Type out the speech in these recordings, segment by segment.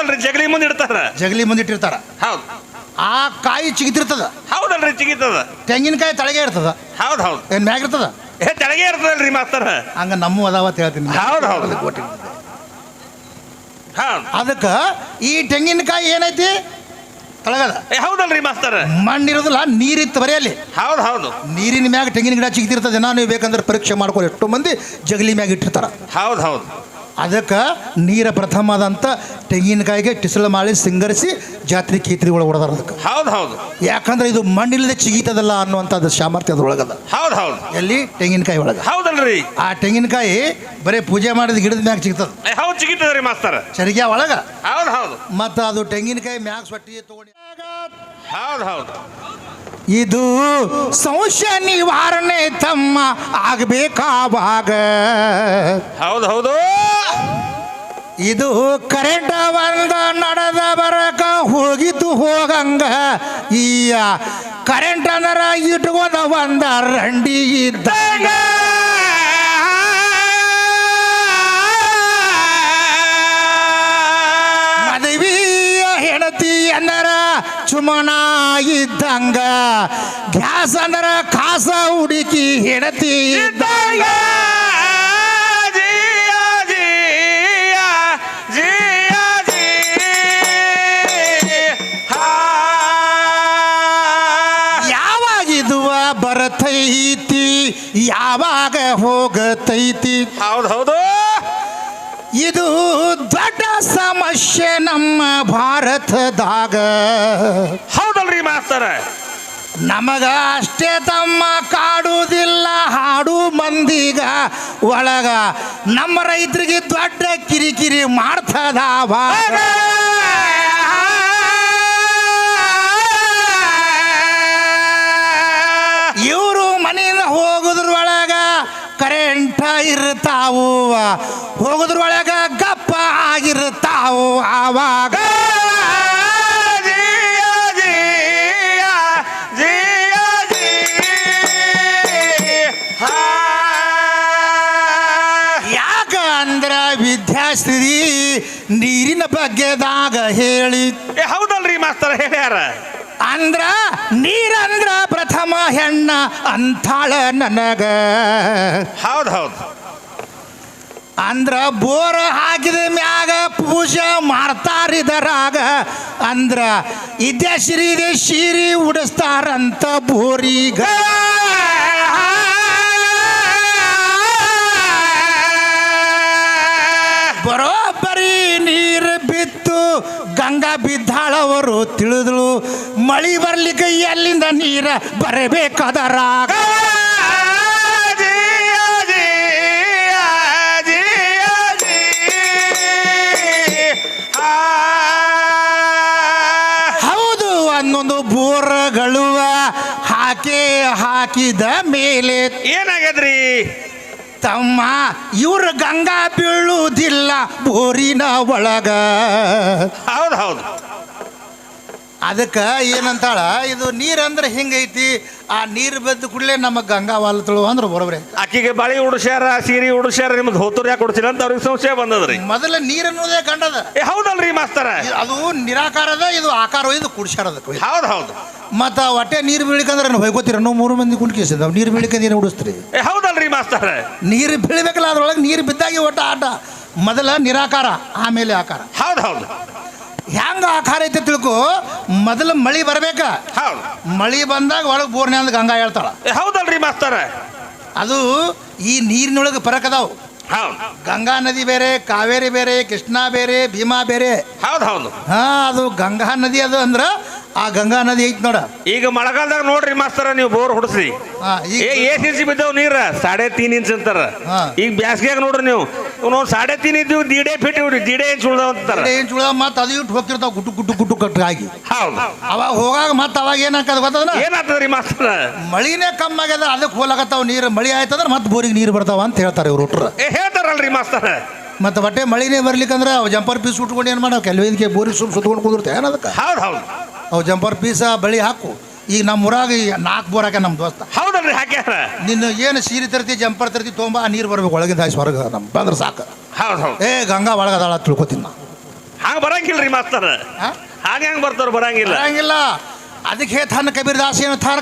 ಹೌದಲ್ರಿ ಜಗಲಿ ಮುಂದೆ ಇಡ್ತಾರ. ಜಗಲಿ ಮುಂದೆ ಇಟ್ಟಿರ್ತಾರ. ಹೌದು. ಆ ಕಾಯಿ ಚಿಗಿತಿರ್ತದ. ಹೌದಲ್ರಿ ಚಿಗಿತದ. ತೆಂಗಿನಕಾಯಿ ತಳಗೆ ಇರ್ತದ. ಹೌದು ಹೌದು. ಏನ್ ಮ್ಯಾಗ ಇರ್ತದ? ತೆಳಗೆ ಇರ್ತದಲ್ರಿ ಮಾಸ್ತರ. ಹಂಗ ನಮ್ಮ ಅದಾವ ಅಂತ ಹೇಳ್ತೀನಿ. ಹೌದು ಹೌದು. ಅದಕ್ಕ ಈ ತೆಂಗಿನಕಾಯಿ ಏನೈತಿ ತಳಗದ. ಹೌದಲ್ರಿ ಮಾಸ್ತರ. ಮಣ್ಣಿರೋದಿಲ್ಲ, ನೀರಿತ್ತು ಬರೀ ಅಲ್ಲಿ. ಹೌದು ಹೌದು. ನೀರಿನ ಮ್ಯಾಗ ತೆಂಗಿನ ಗಿಡ ಚಿಗಿತಿರ್ತದೆ. ನೀವು ಬೇಕಂದ್ರೆ ಪರೀಕ್ಷೆ ಮಾಡ್ಕೊಳ್ಳಿ. ಎಷ್ಟೋ ಮಂದಿ ಜಗಲಿ ಮ್ಯಾಗ ಇಟ್ಟಿರ್ತಾರ. ಹೌದು ಹೌದು. ಅದಕ್ಕೆ ನೀರ ಪ್ರಥಮದಂತ ತೆಂಗಿನಕಾಯಿಗೆ ಟಿಸಲು ಮಾಡಿ ಸಿಂಗರಿಸಿ ಜಾತ್ರೆ ಕೀತ್ರಿಗಳು ಹೊಡೆದಾರ. ಅದಕ್ಕೆ ಹೌದು ಹೌದು. ಯಾಕಂದ್ರೆ ಇದು ಮಣ್ಣಿಲ್ಲದೆ ಚಿಗಿತದಲ್ಲ ಅನ್ನುವಂಥದ್ದು ಸಾಮರ್ಥ್ಯ ಅದ್ರೊಳಗದ. ಹೌದು ಹೌದು. ಎಲ್ಲಿ? ತೆಂಗಿನಕಾಯಿ ಒಳಗೆ. ಹೌದಲ್ರಿ. ಆ ತೆಂಗಿನಕಾಯಿ ಬರೀ ಪೂಜೆ ಮಾಡಿದ ಗಿಡದ ಮ್ಯಾಗ ಸಿಗ್ತದ. ಹೌದು ಚಿಗಿತದ್ರಿ ಮಾಸ್ತರ. ಚರಿಗ್ಯಾ ಒಳಗ. ಹೌದು ಹೌದು. ಮತ್ತು ಅದು ತೆಂಗಿನಕಾಯಿ ಮ್ಯಾಗ ಸೊಟ್ಟಿ ತಗೊಂಡು. ಹೌದು ಹೌದು. ಇದು ಸಂಶಯ ನಿವಾರಣೆ ತಮ್ಮ ಆಗಬೇಕಾವಾಗ. ಹೌದು ಹೌದು. ಇದು ಕರೆಂಟ್ ಒಂದ ನಡೆದ ಬರಕ ಹೋಗಿದ್ದು ಹೋಗಂಗ. ಈ ಕರೆಂಟ್ ಅಂದ್ರ ಇಟ್ಕೊಂಡ ಒಂದ ರಂಡಿ ಇದ್ದಾಗ. ಮದುವೆಯ ಹೆಣತಿ ಅಂದರ ಚುಮನ ಇದ್ದಂಗ. ಗ್ಯಾಸ್ ಅಂದ್ರ ಕಾಸ ಹುಡುಕಿ ಹೆಣತಿ ಇದ್ದಂಗ. ಯಾವಾಗಿದುವ ಬರತೈತಿ, ಯಾವಾಗ ಹೋಗತೈತಿ. ಹೌದು ಹೌದು. ಇದು ದೊಡ್ಡ ಸಮಸ್ಯೆ ನಮ್ಮ ಭಾರತದಾಗ. ಹೌದಲ್ರಿ ಮಾಸ್ತರ. ನಮಗ ಅಷ್ಟೇ ತಮ್ಮ ಕಾಡುವುದಿಲ್ಲ ಹಾಡು ಮಂದಿಗ ಒಳಗ. ನಮ್ಮ ರೈತರಿಗೆ ದೊಡ್ಡ ಕಿರಿಕಿರಿ ಮಾಡ್ತದಾವ. ಇವರು ಮನೆಯಿಂದ ಹೋಗುದ್ರೊಳಗ ಕರೆಂಟ್ ಇರ್ತಾವು, ಹೋಗುದ್ರೊಳಗ ಗಪ್ಪ ಆಗಿರ್ತಾವು. ಆವಾಗ ಯಾಕ ಅಂದ್ರ ವಿದ್ಯಾಶ್ರೀ ನೀರಿನ ಬಗ್ಗೆದಾಗ ಹೇಳಿ. ಹೌದಲ್ರಿ ಮಾಸ್ತರ ಹೇಳ್ಯಾರ. ಅಂದ್ರ ನೀರಂದ್ರ ಪ್ರಥಮ ಹೆಣ್ಣ ಅಂತಾಳ ನನಗ. ಹೌದು ಹೌದು. ಅಂದ್ರ ಬೋರ್ ಹಾಕಿದ ಮ್ಯಾಗ ಪೂಜೆ ಮಾಡ್ತಾರಿದರಾಗ. ಅಂದ್ರ ವಿದ್ಯಾಶ್ರೀ ಶೀರಿ ಉಡಿಸ್ತಾರಂತ ಬೋರಿಗ. ಬರೋಬ್ಬರಿ ನೀರು ಬಿತ್ತು ಗಂಗಾ ಬಿದ್ದಾಳವರು ತಿಳಿದಳು. ಮಳಿ ಬರ್ಲಿಕ್ಕೆ ಎಲ್ಲಿಂದ ನೀರ ಬರಬೇಕಾದರಾಗ. ಹೌದು, ಒಂದೊಂದು ಬೋರ್ಗಳು ಹಾಕಿದ ಮೇಲೆ ಏನಾಗದ್ರಿ ತಮ್ಮ ಇವ್ರ ಗಂಗಾ ಬೀಳುವುದಿಲ್ಲ ಬೋರಿನ ಒಳಗ. ಹೌದು ಹೌದು. ಅದಕ್ಕೆ ಏನಂತಾಳ, ಇದು ನೀರಂದ್ರೆ ಹಿಂಗೈತಿ. ಆ ನೀರು ಬಂದ ಕೂಡಲೇ ನಮ್ಮ ಗಂಗಾ ವಾಲತಳು ಅಂದ್ರೆ ಬರೋಬ್ರೆ. ಆಕಿಗೆ ಬಳಿ ಉಡ್ಸ್ಯಾರ, ಸೀರೆ ಉಡ್ಸ್ಯಾರ, ನಿಮ್ದು ಹೋತರು ಯಾಕೆ ಕೊಡ್ತೀರ ಅಂತ ಅವ್ರಿಗೆ ಸಂಶಯ ಬಂದದ್ರಿ. ಮೊದಲ ನೀರು ಅನ್ನೋದೇ ಕಂಡದ. ಹೌದಲ್ರಿ ಮಾಸ್ತರ. ಅದು ನಿರಾಕಾರದ, ಇದು ಆಕಾರ, ಇದು ಕುಡ್ಸ್ಯಾರದ. ಹೌದು ಹೌದು. ಮತ್ತು ಹೊಟ್ಟೆ ನೀರು ಬೀಳಿಕಂದ್ರೆ ಹೊಯ್ಕೋತೀರ. ನಾವು 3 ಮಂದಿ ಕುಣ್ಕೇಸಿದ ನೀರು ಬೀಳಿಕೆ ನೀರು ಉಡಿಸ್ತೀರಿ. ಹೌದಲ್ರಿ ಮಾಸ್ತರ. ನೀರು ಬೀಳ್ಬೇಕಲ್ಲ, ಅದ್ರೊಳಗೆ ನೀರು ಬಿದ್ದಾಗಿ ಒಟ್ಟ ಆಟ. ಮೊದಲ ನಿರಾಕಾರ, ಆಮೇಲೆ ಆಕಾರ. ಹೌದು ಹೌದು. ಹೆಂಗ ಆಕಾರ ಐತೆ ತಿಳ್ಕೊ. ಮೊದಲು ಮಳಿ ಬರ್ಬೇಕ. ಹೌದು. ಮಳಿ ಬಂದಾಗ ಒಳಗೆ ಬೋರ್ನ್ಯಾಗ ಗಂಗಾ ಹೇಳ್ತಾಳ. ಹೌದಲ್ರಿ ಮಾಸ್ತರ. ಅದು ಈ ನೀರಿನೊಳಗೆ ಫರಕ್ ಅದಾವು. ಹೌದು. ಗಂಗಾ ನದಿ ಬೇರೆ, ಕಾವೇರಿ ಬೇರೆ, ಕೃಷ್ಣಾ ಬೇರೆ, ಭೀಮಾ ಬೇರೆ. ಹೌದು ಹೌದು. ಹಾ, ಅದು ಗಂಗಾ ನದಿ ಅದು ಅಂದ್ರ ಆ ಗಂಗಾ ನದಿ ಐತಿ ನೋಡ. ಈಗ ಮಳೆಗಾಲದಾಗ ನೋಡ್ರಿ ಮಾಸ್ತರ, ನೀವು ಬೋರ್ ಹೊಡ್ಸ್ರಿ. ಏಸ್ ಇಂಚ್ ಬಿದ್ದಾವ್ ನೀರ 3.5 ಇಂಚ್ ಅಂತಾರ. ಈಗ ಬ್ಯಾಸ್ಗ್ಯಾಗ ನೋಡ್ರಿ ನೀವು 3.5 ಇದ್ದೀವಿ, 1.5 ಫೀಟ್ ಇವ್ರಿ, 1.5 ಇಂಚ್ ಉಳ್ದಾವ ಅಂತಾರ. 1.5 ಇಂಚ್ ಉಳ್ದಾವ. ಮತ್ತೆ ಅದು ಇಟ್ಟು ಹೋಗ್ತಿರ್ತಾವ ಗುಟ್ಟು ಗುಟ್ಟು ಗುಟ್ಟು ಕಟ್ಟಾಗಿ. ಹೌದು. ಅವಾಗ ಹೋಗಾಗ ಮತ್ತೆ ಅವಾಗ ಏನಾಗ್ತದ ಗೊತ್ತದ? ಏನಾಗ್ತದ್ರಿ ಮಾಸ್ತರ? ಮಳಿನೇ ಕಮ್ಮಿ ಆಗ್ಯದ, ಅದಕ್ಕೆ ಹೋಲಾಗತ್ತಾವ ನೀರು. ಮಳಿ ಆಯ್ತಂದ್ರೆ ಮತ್ತೆ ಬೋರಿಗೆ ನೀರು ಬರ್ತಾವ ಅಂತ ಹೇಳ್ತಾರೆ ಇವ್ರು ಹುಟ್ರ. ಹೇಳ್ತಾರಲ್ರಿ ಮಾಸ್ತರ. ಮತ್ತೆ ಬಟ್ಟೆ ಮಳಿನೇ ಬರ್ಲಿಕ್ಕಂದ್ರೆ ಅವು ಜಂಪರ್ ಪೀಸ್ ಉಟ್ಕೊಂಡು ಏನು ಮಾಡೋ ಕೆಲವಿದಕ್ಕೆ ಬೋರಿಗೆ ಸುತ್ಕೊಂಡು ಕುದುರ್ತೆ ಏನದಕ್ಕೆ. ಹೌದು ಹೌದು. ಅವು ಜಂಪರ್ ಪೀಸ ಬಳಿ ಹಾಕು. ಈಗ ನಮ್ಮ ಊರಾಗ 4 ಬೋರ್ ಹಾಕ ನಮ್ಮ ದೋಸ್ತ. ಹೌದಲ್ರಿ ಹಾಕ್ಯಾರ. ನಿನ್ನ ಏನು ಸೀರೆ ತರ್ತಿ, ಜಂಪರ್ ತರ್ತಿ, ತೊಂಬ ನೀರು ಬರ್ಬೇಕು ಒಳಗಿಂದ ಹಾಯ್ಸಿ ಹೊರಗೆ ನಮ್ಮ ಬಂದ್ರೆ ಸಾಕು. ಹೌದು ಹೌದು. ಗಂಗಾ ಒಳಗದಾಳ ತಿಳ್ಕೊತೀನಿ ನಾ. ಹಂಗ ಬರಂಗಿಲ್ರಿ ಮಾಸ್ತರ. ಹೆಂಗ್ ಬರ್ತಾರ? ಬರಂಗಿಲ್ಲ. ಅದಕ್ಕೆ ಹೇಳ್ತಾನ ಕಬೀರ್ದಾಸ್ ಏನು ತಾನ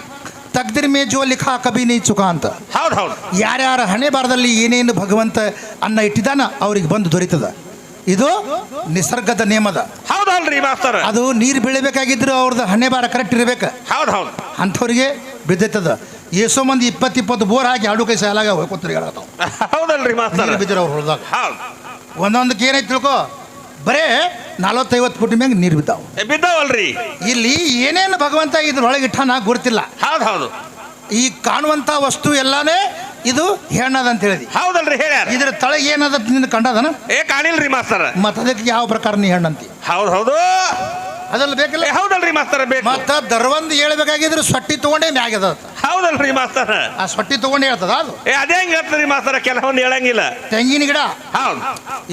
ತಗ್ದಿರ್ ಮೇ ಜೋ ಲಿಖಾ ಕಬಿ ನೀ ಚುಕಾ ಅಂತ. ಹೌದು. ಯಾರ್ಯಾರ ಹಣೆ ಬಾರದಲ್ಲಿ ಏನೇನು ಭಗವಂತ ಅನ್ನ ಇಟ್ಟಿದಾನ ಅವ್ರಿಗೆ ಬಂದು ದೊರೀತದ. ಇದು ನಿಸರ್ಗದ ನಿಯಮದ. ಹೌದಲ್ರಿ ಮಾಸ್ತರ. ಅದು ನೀರು ಬೀಳಬೇಕಾಗಿದ್ರು ಅವ್ರದ್ದು ಹಣೆ ಬಾರ ಕರೆಕ್ಟ್ ಇರ್ಬೇಕು. ಹೌದು. ಅಂಥವ್ರಿಗೆ ಬಿದ್ದೈತದ. ಎಷ್ಟೋ ಮಂದಿ 20 ಬೋರ್ ಹಾಕಿ ಹಾಡು ಕೈ ಸಾಲಾಗ ಹೋಗ್ಕೊತಾರೆ. ಹೌದಲ್ರಿ ಮಾಸ್ತರ. ಬಿದ್ದಿರ ಅವ್ರು ಹೊಳ್ದಾಗ ಹೌದು. ಒಂದೊಂದಕ್ಕೆ ಏನೈತೆ ತಿಳ್ಕೊ, ಬರೇ 40-50 ಫುಟ್ ಮ್ಯಾಗ ನೀರು ಬಿದ್ದಾವಲ್ರಿ. ಇಲ್ಲಿ ಏನೇನು ಭಗವಂತ ಇದ್ರೊಳಗೆ ಇಟ್ಟಾನ ಗೊತ್ತಿಲ್ಲ. ಹೌದು. ಈ ಕಾಣುವಂತ ವಸ್ತು ಎಲ್ಲಾನೇ ಇದು ಹೆಣ್ಣದ ಅಂತ ಹೇಳಿದಿ. ಹೌದಲ್ರಿ ಹೇಳ್ಯಾರ. ಇದ್ರ ತಳಗೆ ಏನದ ನಿನ್ನ ಕಂಡದನ? ಕಾಣಿಲ್ರಿ ಮಾಸ್ತರ. ಮತ್ತ ಅದಕ್ಕೆ ಯಾವ ಪ್ರಕಾರ ನೀ ಹೆಣ್ಣಂತಿ? ಹೌದು. ಅದಲ್ಲ ಬೇಕಲ್ಲ. ಹೌದಲ್ರಿ ಮಾಸ್ತರ. ಬೇಕು. ಮತ್ತ ದರ್ವಂದ್ ಹೇಳ್ಬೇಕಾಗಿದ್ರೆ ಸೊಟ್ಟಿ ತಗೊಂಡೇ ಮ್ಯಾಗದ. ಹೌದಲ್ರಿ ಮಾಸ್ತರ. ಆ ಸೊಟ್ಟಿ ತಗೊಂಡು ಹೇಳ್ತದ ಅದು. ಅದೇ ಹೆಂಗ್ ಹೇಳ್ತದ್ರಿ ಮಾಸ್ತರ? ಕೆಲವೊಂದು ಹೇಳಂಗಿಲ್ಲ. ತೆಂಗಿನ ಗಿಡ. ಹೌದು.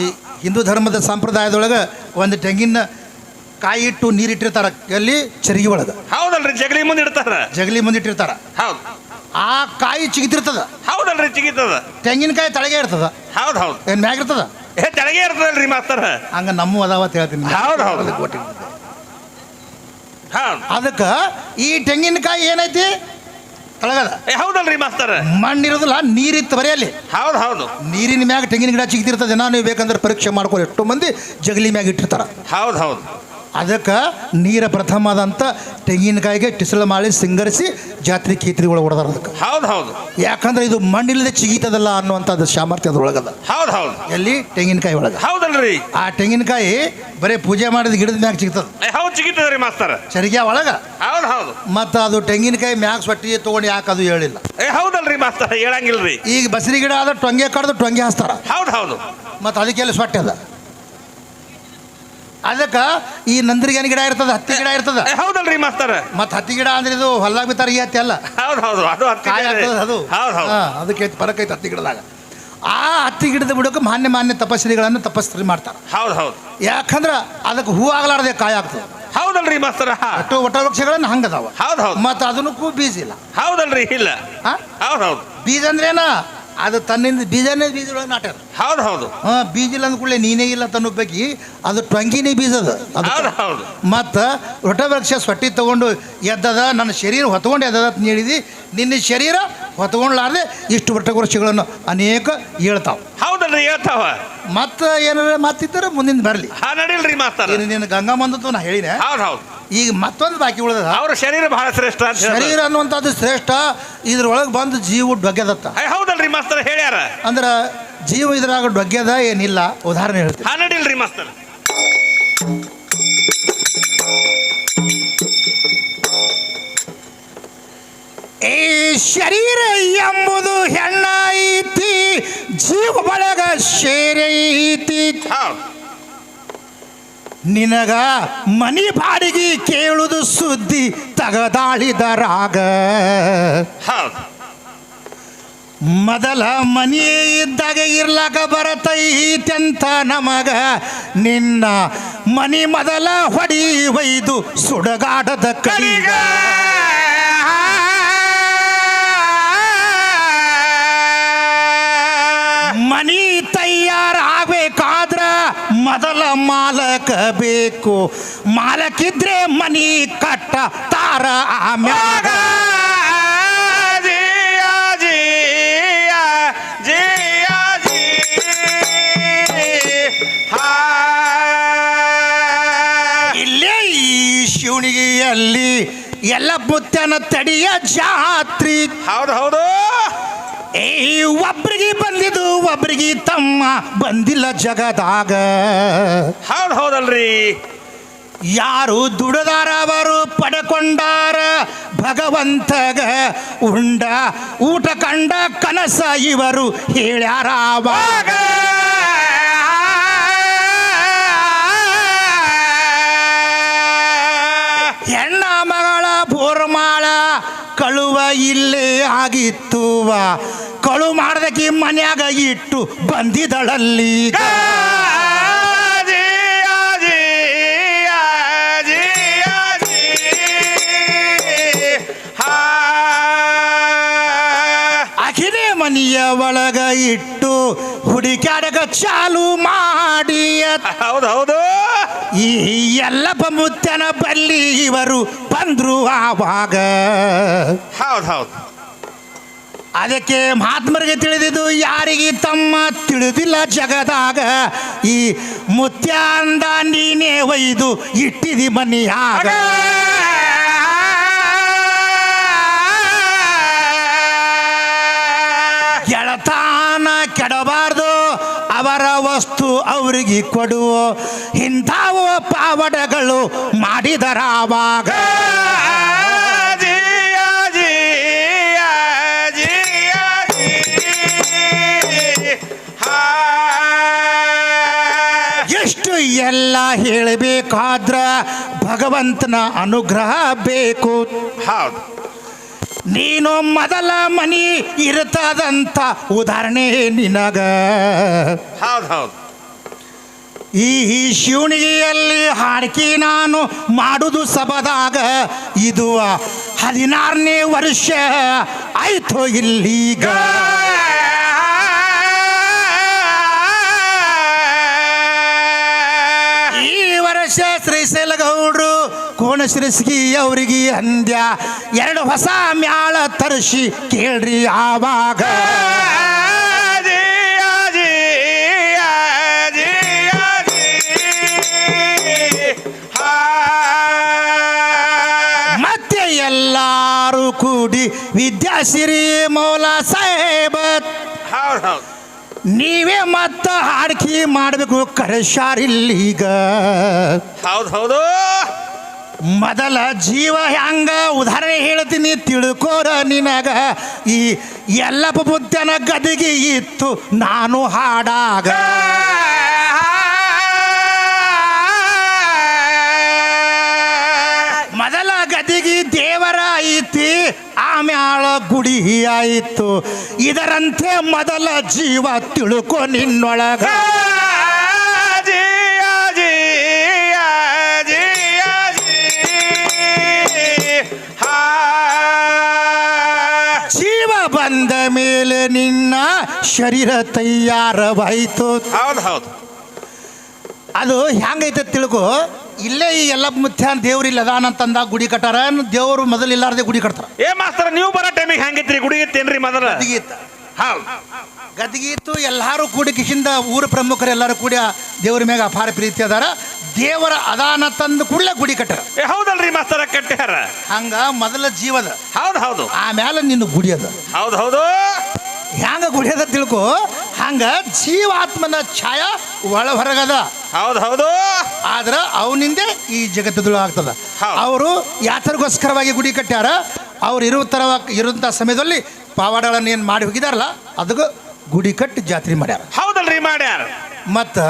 ಈ ಹಿಂದೂ ಧರ್ಮದ ಸಂಪ್ರದಾಯದೊಳಗ ಒಂದು ತೆಂಗಿನ ಕಾಯಿ ಇಟ್ಟು ನೀರಿಟ್ಟಿರ್ತಾರ. ಎಲ್ಲಿ? ಚರಿಗೆ ಒಳಗ. ಹೌದಲ್ರಿ. ಜಗಲಿ ಮುಂದೆ ಇಡ್ತಾರ. ಜಗಲಿ ಮುಂದೆ ಇಟ್ಟಿರ್ತಾರ. ಹೌದು. ಆ ಕಾಯಿ ಚಿಗಿತಿರ್ತದ. ಹೌದಲ್ರಿ. ಚಿಗಿತದ. ತೆಂಗಿನಕಾಯಿ ತಳಗೆ ಇರ್ತದ. ಹೌದು. ಏನ್ ಮ್ಯಾಗ ಇರ್ತದ? ತಳಗೆ ಇರ್ತದಲ್ರಿ ಮಾಸ್ತರ. ಹಂಗ ನಮ್ಮ ಅದಾವ ಹೇಳ್ತೀನಿ. ಹೌದು. ಅದಕ್ಕ ಈ ತೆಂಗಿನಕಾಯಿ ಏನೈತಿ? ತಳಗದ. ಹೌದಲ್ರಿ ಮಾಸ್ತರ. ಮಣ್ಣಿರೋದಿಲ್ಲ, ನೀರಿತ್ತು ಬರೆಯಲ್ಲಿ. ಹೌದು. ನೀರಿನ ಮ್ಯಾಗ ತೆಂಗಿನ ಗಿಡ ಚಿಗಿತಿರ್ತದೆ. ನೀವು ಬೇಕಂದ್ರೆ ಪರೀಕ್ಷೆ ಮಾಡ್ಕೊಳ್ಳಿ. ಎಷ್ಟೋ ಮಂದಿ ಜಗಲಿ ಮ್ಯಾಗ ಇಟ್ಟಿರ್ತಾರ. ಹೌದು. ಅದಕ್ಕೆ ನೀರ ಪ್ರಥಮದಂತ ತೆಂಗಿನಕಾಯಿಗೆ ಟಿಸಲ ಮಾಡಿ ಸಿಂಗರಿಸಿ ಜಾತ್ರೆ ಕೀತ್ರಿಗಳು ಹೊಡೆದಾರ. ಅದಕ್ಕೆ ಹೌದು. ಯಾಕಂದ್ರೆ ಇದು ಮಣ್ಣಿಲ್ಲದೆ ಚಿಗಿತದಲ್ಲ ಅನ್ನುವಂಥದ್ದು ಸಾಮರ್ಥ್ಯ ಅದ್ರೊಳಗದ. ಹೌದು. ಎಲ್ಲಿ? ತೆಂಗಿನಕಾಯಿ ಒಳಗೆ. ಹೌದಲ್ರಿ. ಆ ತೆಂಗಿನಕಾಯಿ ಬರೀ ಪೂಜೆ ಮಾಡಿದ ಗಿಡದ ಮ್ಯಾಗ ಚಿಗ್ತದ. ಹೌದು, ಚಿಗಿತದ್ರಿ ಮಾಸ್ತರ. ಚರಿಗೆ ಒಳಗ. ಹೌದು. ಮತ್ತ ಅದು ತೆಂಗಿನಕಾಯಿ ಮ್ಯಾಗ ಸೊಟ್ಟಿ ತಗೊಂಡು ಯಾಕೆ ಅದು ಹೇಳಿಲ್ಲ? ಹೌದಲ್ರಿ ಮಾಸ್ತರ. ಹೇಳಂಗಿಲ್ರಿ. ಈಗ ಬಸರಿ ಗಿಡ ಆದ ಟೊಂಗೆ ಕಡ್ದು ಟೊಂಗೆ ಹಾಸ್ತಾರ. ಹೌದು. ಮತ್ತ ಅದಕ್ಕೆಲ್ಲ ಸೊಟ್ಟೆ ಅದ. ಅದಕ್ಕೆ ಈ ನಂದ್ರಿಗೇನು ಗಿಡ ಇರ್ತದ, ಹತ್ತಿ ಗಿಡ ಇರ್ತದ. ಹೌದಲ್ರಿ ಮಾಸ್ತರ. ಮತ್ತ ಹತ್ತಿ ಗಿಡ ಅಂದ್ರೆ ಇದು ಹೊಲ್ದಾಗ ಬಿತ್ತಾರ ಈ ಹತ್ತಿ ಅಲ್ಲ. ಹೌದು. ಅದು ಕಾಯಿ ಆಗ್ತದ ಅದು. ಅದಕ್ಕೆ ಬರಕೈತೆ ಹತ್ತಿ ಗಿಡದಾಗ. ಆ ಹತ್ತಿ ಗಿಡದ ಬಿಡೋಕೆ ಮಾನ್ಯ ತಪಸ್ವಿಗಳನ್ನು ತಪಸ್ವಿ ಮಾಡ್ತಾರೆ. ಹೌದು. ಯಾಕಂದ್ರ ಅದಕ್ಕೆ ಹೂ ಆಗ್ಲಾರ್ದೆ ಕಾಯಿ ಆಗ್ತದೆ. ಹೌದಲ್ರಿ ಮಾಸ್ತರ. ಅಷ್ಟು ಒಟ್ಟ ವೃಕ್ಷಗಳನ್ನ ಹಂಗದಾವ. ಹೌದು. ಮತ್ತ ಅದನ್ನಕ್ಕೂ ಬೀಜ ಇಲ್ಲ. ಹೌದಲ್ರಿ. ಇಲ್ಲ. ಹೌದು. ಬೀಜ ಅಂದ್ರೇನ? ಅದು ತನ್ನಿಂದ ಬೀಜನೇ ಬೀಜದೊಳಗೆ ನಾಟ್ಯಾರ. ಹೌದು. ಬೀಜ ಇಲ್ಲ ಅಂದ್ಕೂಡಲೇ ನೀನೇ ಇಲ್ಲ ತನ್ನೋಬೇಕಿ ಅದು ಟೊಂಗಿನೇ ಬೀಜದ. ಹೌದು. ಮತ್ತು ವೃಕ್ಷ ಸೊಟ್ಟಿ ತಗೊಂಡು ಎದ್ದದ, ನನ್ನ ಶರೀರ ಹೊತ್ಕೊಂಡು ಎದ್ದದ ಅಂತ ಹೇಳಿದಿ. ನಿನ್ನ ಶರೀರ ಹೊತ್ಕೊಂಡ್ಲಾರ್ದೆ ಇಷ್ಟು ವೃಕ್ಷಗಳನ್ನು ಅನೇಕ ಹೇಳ್ತಾವ. ಹೌದಲ್ರಿ. ಹೇಳ್ತಾವ. ಮತ್ತೆ ಏನಾರ ಮಾತಿದ್ದರೆ ಮುಂದಿನ ಬರಲಿ. ನಡಿಲ್ರಿ ಮಾಸ್ತರ. ನಿನ್ನ ಗಂಗಾ ಬಂದದ್ದು ನಾ ಹೇಳಿದೆ. ಹೌದು. ಈಗ ಮತ್ತೊಂದು ಬಾಕಿ ಉಳಿದ. ಅವ್ರ ಶರೀರ ಬಹಳ ಶ್ರೇಷ್ಠ. ಶರೀರ ಅನ್ನುವಂಥದ್ದು ಶ್ರೇಷ್ಠ. ಇದ್ರೊಳಗೆ ಬಂದು ಜೀವ ಡೊಗ್ಗೆದತ್ತ. ಹೌದಲ್ರಿ ಮಾಸ್ತರ. ಹೇಳ್ಯಾರ. ಅಂದ್ರೆ ಜೀವ ಇದ್ರಾಗ ಡೊಗ್ಗೆದ ಏನಿಲ್ಲ. ಉದಾಹರಣೆ ಹೇಳ್ತೀನಿ. ನಡಿಲ್ರಿ ಮಾಸ್ತರ. ಈ ಶರೀರ ಎಂಬುದು ಹೆಣ್ಣೈತಿ, ಜೀವ ಬಳಗ ಸೇರೈತಿ. ನಿನಗ ಮನಿ ಬಾಡಿಗೆ ಕೇಳುದು ಸುದ್ದಿ ತಗದಾಳಿದರಾಗ. ಮೊದಲ ಮನಿ ಇದ್ದಾಗ ಇರ್ಲಾಕ ಬರತೈತ್ಯಂತ ನಮಗ. ನಿನ್ನ ಮನಿ ಮೊದಲ ಹೊಡಿ ಒಯ್ದು ಸುಡಗಾಡದ ಕೈಗ. ಮನಿ ತಯಾರಾಗಬೇಕಾದ್ರ ಮೊದಲ ಮಾಲಕ ಬೇಕು. ಮಾಲಕಿದ್ರೆ ಮನಿ ಕಟ್ಟ ತಾರ ಆಮ್ಯಾಗ. ಇಲ್ಲೇ ಈ ಶಿವಣಿಗೆಯಲ್ಲಿ ಎಲ್ಲ ಮುತ್ತನ ತಡಿಯ ಜಾತ್ರಿ. ಹೌದು. ಒಬ್ರಿಗೆ ಬಂದಿದ್ದು ಒಬ್ರಿಗೆ ತಮ್ಮ ಬಂದಿಲ್ಲ ಜಗದಾಗ. ಹೌದಲ್ರಿ. ಯಾರು ದುಡದಾರ ಅವರು ಪಡ್ಕೊಂಡಾರ ಭಗವಂತಗ. ಉಂಡ ಊಟ ಕಂಡ ಕನಸ ಇವರು ಹೇಳ್ಯಾರ. ಹೆಣ್ಣ ಮಗಳ ಬೋರ್ಮಾಳ ಕಳುವ ಇಲ್ಲೇ ಆಗಿತ್ತುವ. ಕಳು ಮಾಡ್ದಕ್ಕೆ ಮನ್ಯಾಗ ಇಟ್ಟು ಬಂದಿದಳಲ್ಲಿ. ಅಖಿಲೇ ಮನೆಯ ಒಳಗ ಇಟ್ಟು ಹುಡುಕ್ಯಾಡಗ ಚಾಲು ಮಾಡಿ. ಹೌದು. ಈ ಎಲ್ಲಪ್ಪ ಮುತ್ಯನ ಬಲ್ಲಿ ಇವರು ಬಂದ್ರು ಆವಾಗ. ಹೌದು ಹೌದು. ಅದಕ್ಕೆ ಮಹಾತ್ಮರಿಗೆ ತಿಳಿದಿದ್ದು ಯಾರಿಗೆ ತಮ್ಮ ತಿಳಿದಿಲ್ಲ ಜಗದಾಗ. ಈ ಮುತ್ಯ ಅಂದ ನೀನೇ ಒಯ್ದು ಇಟ್ಟಿದಿ ಮನಿಯಾಗ. ಗೆಳತಾನ ಕೆಡಬಾರ್ದು, ಅವರ ವಸ್ತು ಅವರಿಗೆ ಕೊಡುವ ಇಂಥವು ಪಾವಡಗಳು ಮಾಡಿದರಾವಾಗ. ಎಷ್ಟು ಎಲ್ಲ ಹೇಳಬೇಕಾದ್ರ ಭಗವಂತನ ಅನುಗ್ರಹ ಬೇಕು. ಹೌದು. ನೀನು ಮೊದಲ ಮನಿ ಇರ್ತದಂತ ಉದಾಹರಣೆ ನಿನಗ. ಹೌದು ಹೌದು. ಈ ಶಿವಣಿಗೆಯಲ್ಲಿ ಹಾಡ್ಕಿ ನಾನು ಮಾಡುದು ಸಬದಾಗ. ಇದು 16ನೇ ವರ್ಷ ಆಯ್ತು ಇಲ್ಲೀಗ. ಈ ವರ್ಷ ಶ್ರೀಶೈಲ ಗೌಡ್ರು ಕೋಣಶ್ರೀಸ್ಗಿ ಅವರಿಗೆ ಅಂದ್ಯ 2 ಹೊಸ ಮ್ಯಾಳ ತರಿಸಿ ಕೇಳ್ರಿ ಆವಾಗ. ಮತ್ತೆ ಎಲ್ಲಾರು ಕೂಡಿ ವಿದ್ಯಾಸಿರಿ ಮೌಲ ಸಾಹೇಬ ನೀವೇ ಮತ್ತ ಹಾಡ್ಕಿ ಮಾಡಬೇಕು ಕರೆಶಾರಿಲ್ಲೀಗ. ಹೌದು ಹೌದು. ಮೊದಲ ಜೀವ ಹ್ಯಾಂಗ ಉದಾಹರಣೆ ಹೇಳ್ತೀನಿ ತಿಳ್ಕೋರ ನಿನಗ. ಈ ಎಲ್ಲಪ್ಪ ಬುದ್ಧನ ಗದಿಗೆ ಇತ್ತು ನಾನು ಹಾಡಾಗ. ಮೊದಲ ಗದಿಗೆ ದೇವರ ಐತಿ, ಆಮ್ಯಾಳ ಗುಡಿ ಆಯಿತು. ಇದರಂತೆ ಮೊದಲ ಜೀವ ತಿಳ್ಕೊ ನಿನ್ನೊಳಗ. ಜೀವ ಬಂದ ಮೇಲೆ ನಿನ್ನ ಶರೀರ ತಯಾರವಾಯಿತು. ಹೌದು ಹೌದು. ಅದು ಹೆಂಗೈತೆ ತಿಳ್ಕೊ. ಇಲ್ಲೇ ಈ ಎಲ್ಲ ಮುತ್ಯ ದೇವ್ರು ಇಲ್ಲ ಅದಾನಂತಂದ ಗುಡಿ ಕಟ್ಟಾರ. ದೇವ್ರು ಮೊದಲು ಇಲ್ಲಾರ್ದೆ ಗುಡಿ ಕಟ್ತಾರ. ಏ ಮಾಸ್ತರ ನೀವು ಬರೋ ಟೈಮಿಗೆ ಹೆಂಗಿತ್ರಿ ಗುಡಿ ಇತ್ತೇನ್ರಿ ಮೊದಲ? ಗದ್ದಿಗೆ ಇತ್ತ. ಹೌದು. ಗದ್ದಿಗೆ ಇತ್ತು. ಎಲ್ಲರೂ ಕೂಡಿ ಕಿಶಿಂದ ಊರ ಪ್ರಮುಖರು ಎಲ್ಲರೂ ಕೂಡಿ ದೇವ್ರ ಮ್ಯಾಗ ಅಪಾರ ಪ್ರೀತಿ ಅದಾರ. ದೇವರ ಅದಾನ ತಂದು ಕೂಡಲೇ ಗುಡಿ ಕಟ್ಟಾರ. ಏ ಹೌದಲ್ರಿ ಮಾಸ್ತರ ಕಟ್ಟ್ಯಾರ. ಹಂಗ ಮೊದಲ ಜೀವದ. ಹೌದು ಹೌದು. ಆಮ್ಯಾಲ ನಿನ್ನ ಗುಡಿ ಅದ. ಹೌದು ಹೌದು. ಹ್ಯಾಂಗ ಗುಡಿಯದ ತಿಳ್ಕೊ. ಹಂಗ ಜೀವಾತ್ಮನ ಛಾಯಾ ಒಳ ಹೊರಗದ. ಹೌದು ಹೌದು. ಆದ್ರ ಅವನಿಂದೆ ಈ ಜಗತ್ತದಳು ಆಗ್ತದ. ಅವರು ಯಾತರಿಗೋಸ್ಕರವಾಗಿ ಗುಡಿ ಕಟ್ಟ್ಯಾರ. ಅವ್ರು ಇರುವಂಥ ಸಮಯದಲ್ಲಿ ಪಾವಾಡಗಳನ್ನು ಏನು ಮಾಡಿ ಹೋಗಿದಾರಲ್ಲ ಅದಕ್ಕೆ ಗುಡಿ ಕಟ್ಟಿ ಜಾತ್ರೆ ಮಾಡ್ಯಾರ. ಹೌದಲ್ರಿ ಮಾಡ್ಯಾರ. ಮತ್ತು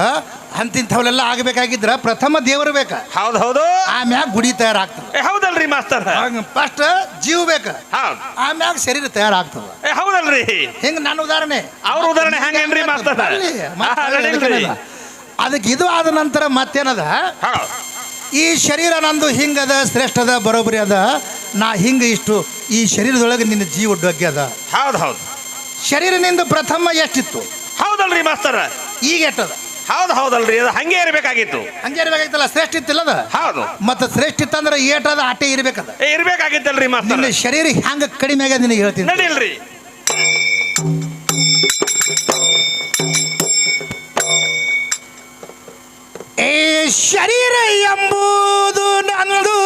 ಅಂತಿಂಥವನ್ನೆಲ್ಲ ಆಗಬೇಕಾಗಿದ್ರ ಪ್ರಥಮ ದೇವರು ಬೇಕ. ಹೌದು ಹೌದು. ಆಮ್ಯಾಗ ಗುಡಿ ತಯಾರಾಗ್ತದೆ. ಹೌದಲ್ರಿ ಮಾಸ್ತರ್. ಫಸ್ಟ್ ಜೀವ ಬೇಕ. ಹೌದು. ಆಮ್ಯಾಗ ಶರೀರ ತಯಾರಾಗ್ತದ. ಹೌದಲ್ರಿ. ಹಿಂಗ ನನ್ನ ಉದಾಹರಣೆ. ಅವ್ರ ಉದಾಹರಣೆ ಹೆಂಗೇನ್ರಿ ಮಾಸ್ತರ್? ಅದಕ್ಕೆ ಇದು ಆದ ನಂತರ ಮತ್ತೇನದ, ಈ ಶರೀರ ನಂದು ಹಿಂಗದ ಶ್ರೇಷ್ಠದ ಬರೋಬ್ಬರಿ ಅದ. ನಾ ಹಿಂಗ ಇಷ್ಟು ಈ ಶರೀರದೊಳಗೆ ನಿನ್ನ ಜೀವ ಡೊಗ್ಗೆ ಅದ. ಹೌದು ಹೌದು. ಶರೀರನಿಂದ ಪ್ರಥಮ ಎಷ್ಟಿತ್ತು? ಹೌದಲ್ರಿ ಮಾಸ್ತರ್. ಈಗ ಎಷ್ಟದ? ಹೌದು ಹೌದಲ್ರಿ. ಅದು ಹಂಗೆ ಇರಬೇಕಾಗಿತ್ತು. ಹಂಗೆ ಇರಬೇಕಾಗಿತ್ತಲ್ಲ. ಶ್ರೇಷ್ಠ ಇತ್ತಿಲ್ಲದ. ಹೌದು. ಮತ್ತೆ ಶ್ರೇಷ್ಠ ಇತ್ತಂದ್ರೆ ಏಟದ ಆಟೆ ಇರ್ಬೇಕದ. ಇರ್ಬೇಕಾಗಿತ್ತಲ್ರಿ ಮಾಸ್ತರ್. ನಿನ್ನ ಶರೀರ ಹ್ಯಾಂಗ ಕಡಿಮೆ ಆಗ್ಯದ ನಿನಗೆ ಹೇಳ್ತೀನಿ. ನಡಿಲ್ರಿ. ಏ ಶರೀರ ಎಂಬುದು ನನ್ನದು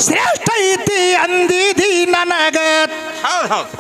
ಶ್ರೇಷ್ಠ ಐತಿ ಅಂದಿದಿ ನನಗ. ಹೌದು ಹೌದು.